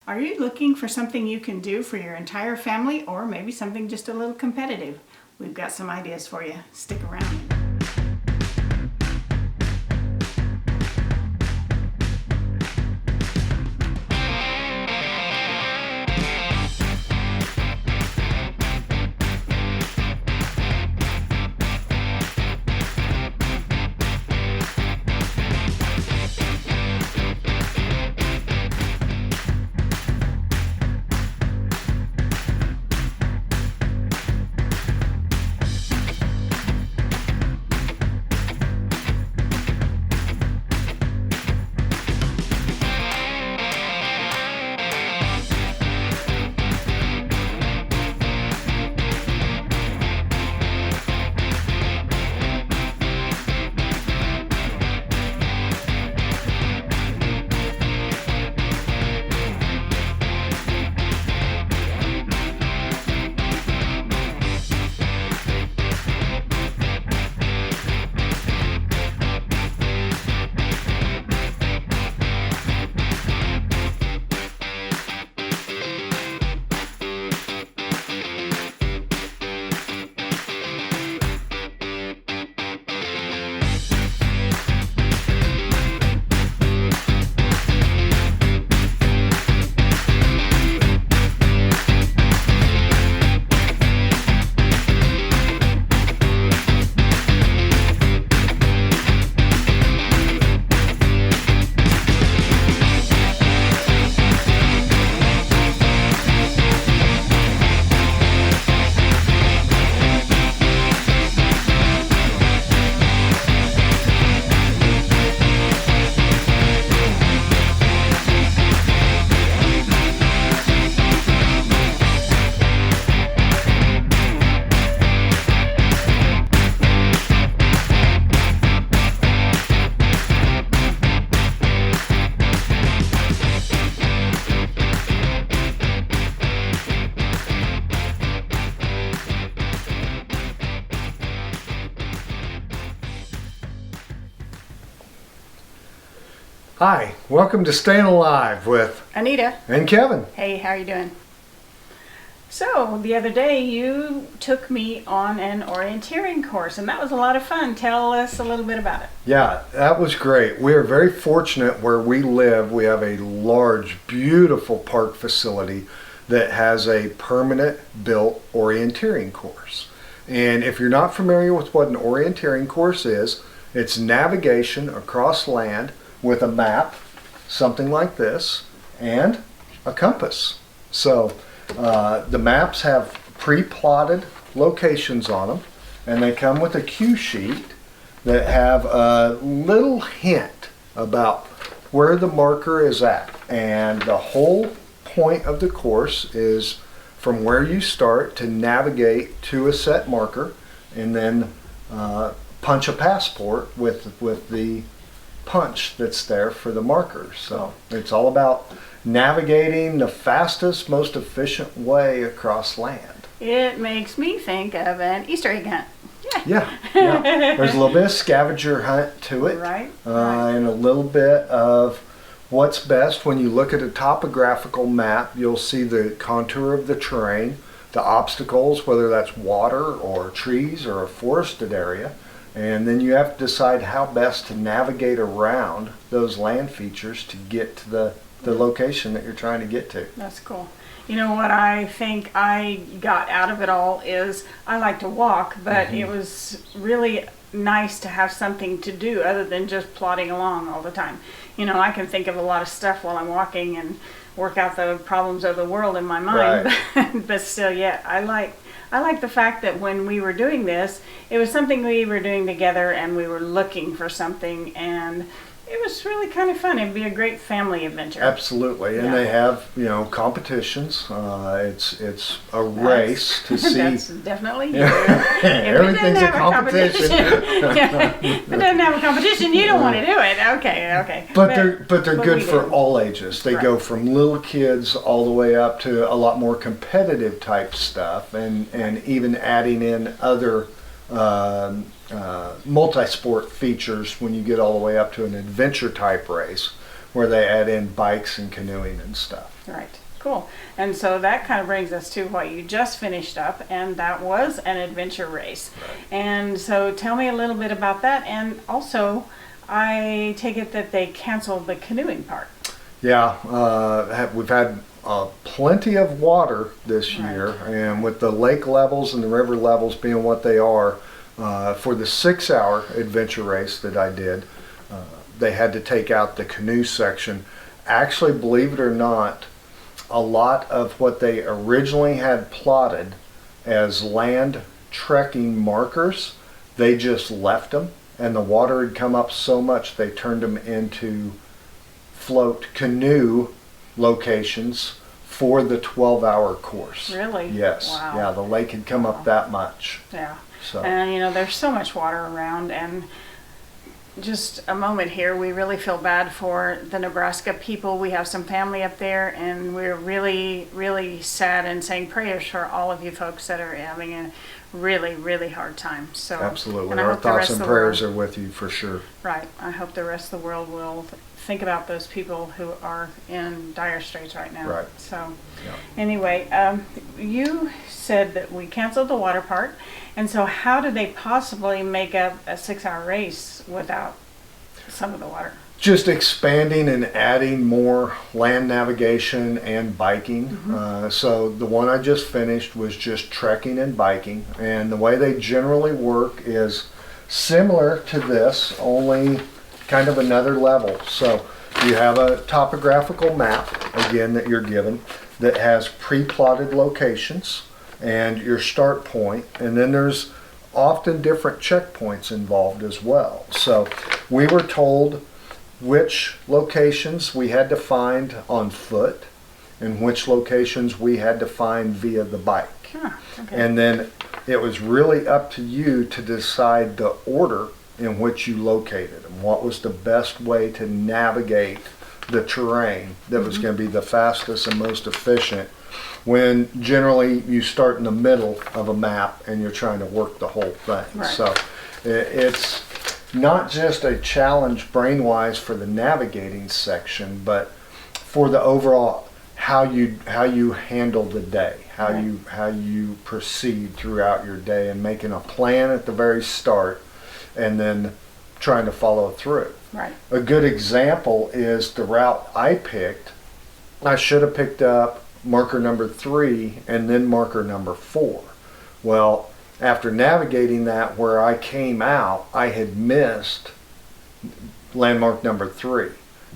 Are you looking for something you can do for your entire family, or maybe something just a little competitive? We've got some ideas for you. Stick around. Hi, welcome to Staying Alive with Anita. and Kevin. Hey, how are you doing? So, the other day you took me on an orienteering course, and that was a lot of fun. Tell us a little bit about it. Yeah, that was great. We are very fortunate where we live. We have a large, beautiful park facility that has a permanent built orienteering course. And if you're not familiar with what an orienteering course is, it's navigation across land with a map, something like this, and a compass. So the maps have pre-plotted locations on them, and they come with a cue sheet that have a little hint about where the marker is at. And the whole point of the course is from where you start to navigate to a set marker, and then punch a passport with the punch that's there for the markers. So it's all about navigating the fastest, most efficient way across land. It makes me think of an Easter egg hunt. Yeah. There's a little bit of scavenger hunt to it, Right. And a little bit of what's best. When you look at a topographical map, you'll see the contour of the terrain, the obstacles, whether that's water or trees or a forested area. And then you have to decide how best to navigate around those land features to get to the location that you're trying to get to. That's cool. You know what I think I got out of it all is I like to walk, but it was really nice to have something to do other than just plodding along all the time. You know, I can think of a lot of stuff while I'm walking and work out the problems of the world in my mind, Right. but still, yeah, I like the fact that when we were doing this, it was something we were doing together, and we were looking for something, and it was really kind of fun. It'd be a great family adventure. Absolutely, and Yeah. they have competitions. It's a race to see. That's definitely you. Everything's a competition. If it doesn't have a competition, you don't want to do it. Okay. But they're but good we for do. all ages. They go from little kids all the way up to a lot more competitive type stuff, and even adding in other multi-sport features when you get all the way up to an adventure type race. where they add in bikes and canoeing and stuff. Right. Cool. And so that kind of brings us to what you just finished up, and that was an adventure race. Right. And so tell me a little bit about that. And also, I take it that they canceled the canoeing part. Yeah, we've had plenty of water this Right. year, and with the lake levels and the river levels being what they are, for the 6-hour adventure race that I did, they had to take out the canoe section. Actually, believe it or not, a lot of what they originally had plotted as land trekking markers, they just left them, and the water had come up so much they turned them into float canoe locations for the 12-hour course. Really? Yes. Wow. Yeah, the lake had come up that much. Yeah. So And you know, there's so much water around, and just a moment here, we really feel bad for the Nebraska people. We have some family up there, and we're really, really sad and saying prayers for all of you folks that are having a really, really hard time. So absolutely. and I Our hope the thoughts rest and of the prayers world- are with you for sure. Right. I hope the rest of the world will think about those people who are in dire straits right now. Right. So Yeah. anyway, you said that we canceled the water part, and so how did they possibly make up a 6-hour race without some of the water? Just expanding and adding more land navigation and biking. So the one I just finished was just trekking and biking, and the way they generally work is similar to this, only kind of another level. So you have a topographical map, again, that you're given that has pre-plotted locations and your start point, and then there's often different checkpoints involved as well. So we were told which locations we had to find on foot and which locations we had to find via the bike. Huh, okay. And then it was really up to you to decide the order in which you located and what was the best way to navigate the terrain that was going to be the fastest and most efficient, when generally you start in the middle of a map and you're trying to work the whole thing. Right. So it's not just a challenge brain-wise for the navigating section, but for the overall how you handle the day, how you proceed throughout your day, and making a plan at the very start and then trying to follow through. Right. A good example is the route I picked. I should have picked up marker number 3 and then marker number 4. Well, after navigating that, where I came out, I had missed landmark number 3,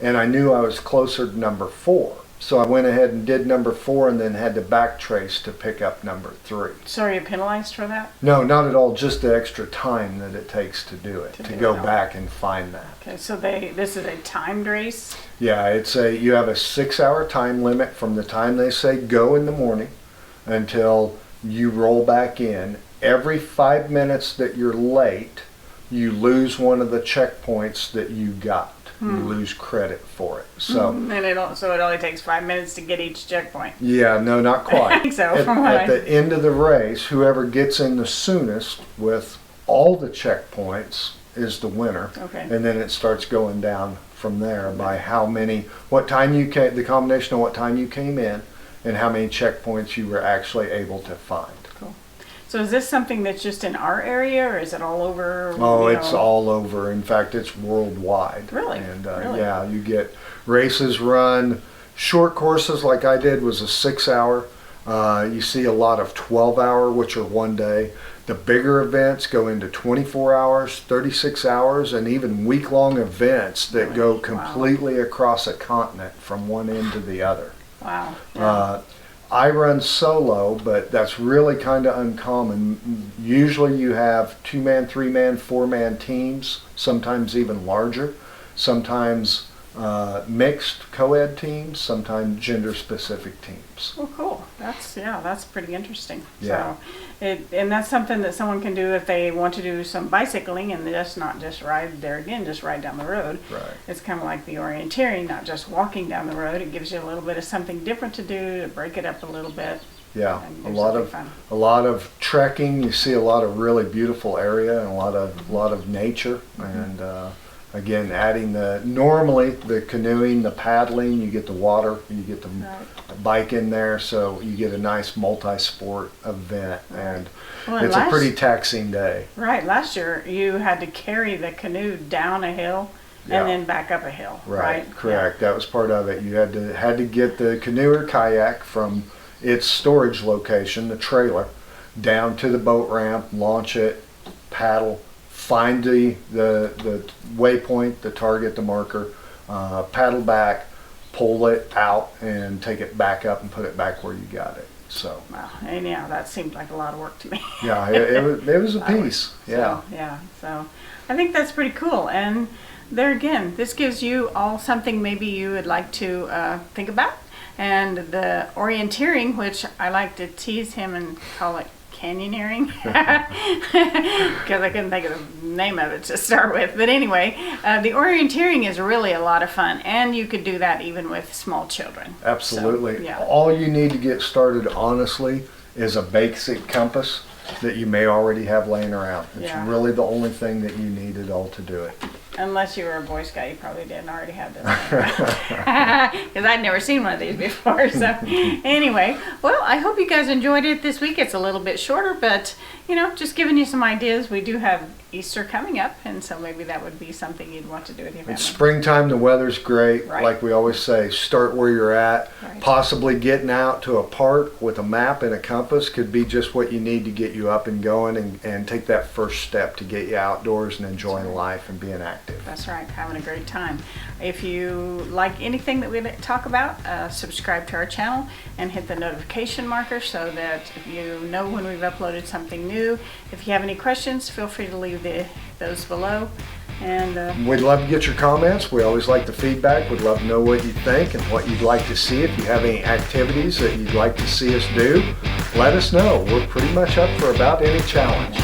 and I knew I was closer to number 4. So I went ahead and did number 4 and then had to backtrace to pick up number 3. So are you penalized for that? No, not at all, just the extra time that it takes to do it, to go it. back and find that. Okay, so this is a timed race? Yeah, you have a 6-hour time limit from the time they say go in the morning until you roll back in. Every 5 minutes that you're late, you lose one of the checkpoints that you got. You lose credit for it. So And it only takes 5 minutes to get each checkpoint. yeah, no, not quite. I think so, At, from what at the end of the race, whoever gets in the soonest with all the checkpoints is the winner. Okay. And then it starts going down from there by what time you came, the combination of what time you came in and how many checkpoints you were actually able to find. Cool. So is this something that's just in our area, or is it all over? Oh, you it's know? all over. In fact, it's worldwide. Really? And Really? yeah, you get races run. Short courses like I did was a 6-hour. You see a lot of 12-hour, which are one day. The bigger events go into 24 hours, 36 hours, and even week-long events that go completely across a continent from one end to the other. Wow. Yeah. I run solo, but that's really kind of uncommon. Usually you have 2-man, 3-man, 4-man teams, sometimes even larger, sometimes mixed co-ed teams, sometimes gender-specific teams. Oh, cool. That's pretty interesting. Yeah. So, and that's something that someone can do if they want to do some bicycling and just not just ride there again, just ride down the road. Right. It's kind of like the orienteering, not just walking down the road. It gives you a little bit of something different to do, to break it up a little bit. Yeah, And a do lot something of fun. a lot of trekking. You see a lot of really beautiful area and a lot of nature, and Again, adding normally the canoeing, the paddling, you get the water, you get the bike in there, so you get a nice multi-sport event, and Well, it's a pretty taxing day. Right. Last year, you had to carry the canoe down a hill and then back up a hill. Right. Correct. That was part of it. You had to get the canoe or kayak from its storage location, the trailer, down to the boat ramp, launch it, paddle, find the waypoint, the target, the marker, paddle back, pull it out, and take it back up and put it back where you got it. So. Wow. Anyhow, that seemed like a lot of work to me. Yeah, it was a piece. Yeah. So I think that's pretty cool. And there again, this gives you all something maybe you would like to think about. And the orienteering, which I like to tease him and call it canyoneering, because I couldn't think of the name of it to start with. But anyway, the orienteering is really a lot of fun, and you could do that even with small children. Absolutely. So, yeah. All you need to get started, honestly, is a basic compass that you may already have laying around. It's really the only thing that you need at all to do it. Unless you were a Boy Scout, you probably didn't already have this. Because I'd never seen one of these before. So anyway, well, I hope you guys enjoyed it this week. It's a little bit shorter, but, just giving you some ideas. We do have Easter coming up, and so maybe that would be something you'd want to do with your family. It's springtime. The weather's great. Right. Like we always say, start where you're at. Right. Possibly getting out to a park with a map and a compass could be just what you need to get you up and going and take that first step to get you outdoors and enjoying life and being active. That's right, having a great time. If you like anything that we talk about, subscribe to our channel and hit the notification marker so that you know when we've uploaded something new. If you have any questions, feel free to leave those below. And we'd love to get your comments. We always like the feedback. We'd love to know what you think and what you'd like to see. If you have any activities that you'd like to see us do, let us know. We're pretty much up for about any challenge.